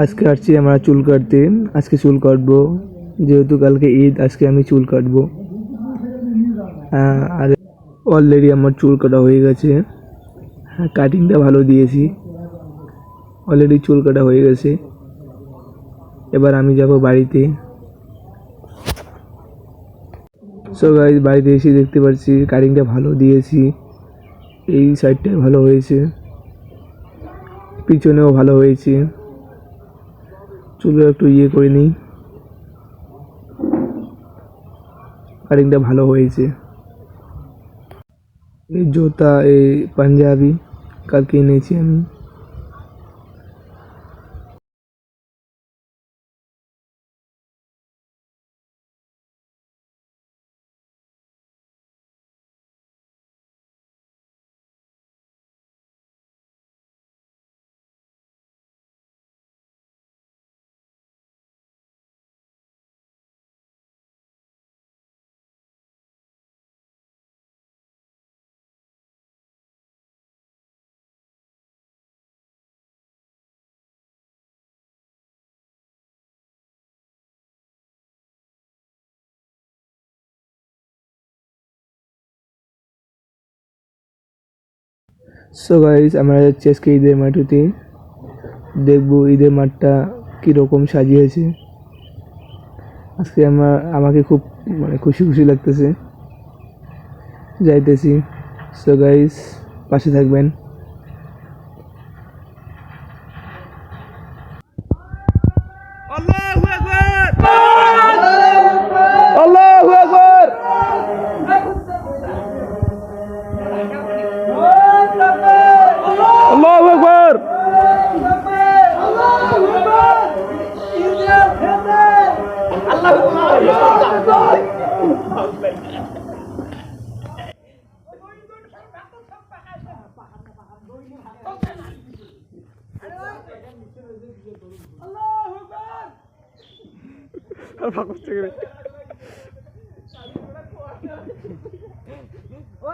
আজকে আসছি আমরা চুল কাটতে। আজকে চুল কাটবো, যেহেতু কালকে ঈদ, আজকে আমি চুল কাটবো। আর অলরেডি আমার চুল কাটা হয়ে গেছে। হ্যাঁ, কাটিংটা ভালো দিয়েছি। অলরেডি চুল কাটা হয়ে গেছে। এবার আমি যাব বাড়িতে। সো গাইস, বাড়িতে এসে দেখতে পাচ্ছি কাটিংটা ভালো দিয়েছি। এই সাইডটা ভালো হয়েছে, পিছনেও ভালো হয়েছে। চুলও একটু করে নিই। কাটিংটা ভালো হয়েছে। এই জুতা, এই পাঞ্জাবি কালকে এনেছি আমি। সো গাইস, আমরা যাচ্ছি আজকে ঈদের মাঠেতে। দেখবো ঈদের মাঠটা কীরকম সাজিয়েছে। আজকে আমাকে খুব খুশি খুশি লাগতেছে। যাইতেছি। সো গাইস, পাশে থাকবেন। আল্লাহু আকবার, আল্লাহু আকবার। আল্লাহু আকবার।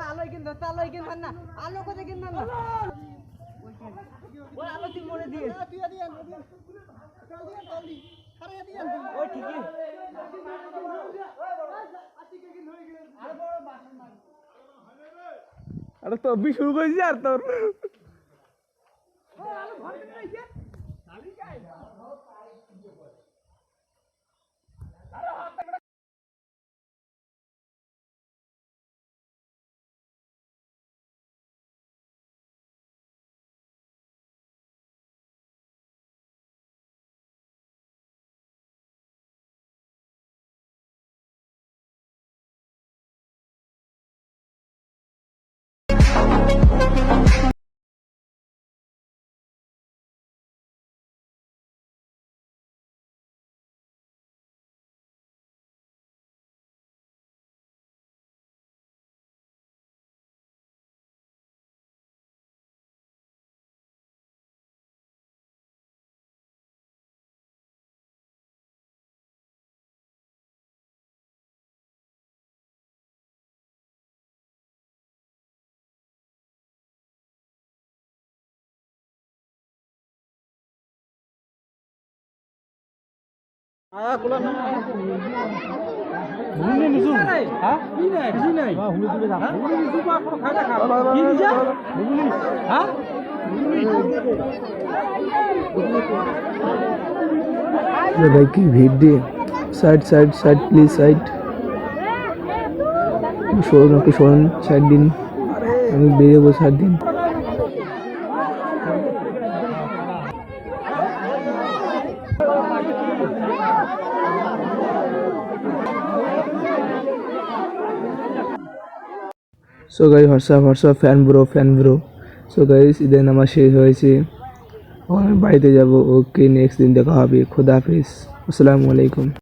আলো কিনতে আলো কিনবেন না, আলো কোথায় কিনবেন না, ওই আলো তুই মনে দিয়ে ওই ঠিকই। আরে তো অভি শুরু করেছি আর তোর ভাই কি ভিড় দিয়ে। Side side side please, side সরুন, একটু সরুন, সাইড দিন। আমি বেরোবো, সাইড দিন। So guys, WhatsApp fan bro. So guys, ঈদের নামাজ শেষ হয়েছে। আমি বাড়িতে যাব। ওকে, নেক্সট দিন দেখা হবে। খোদা হাফেজ, আসসালামু আলাইকুম।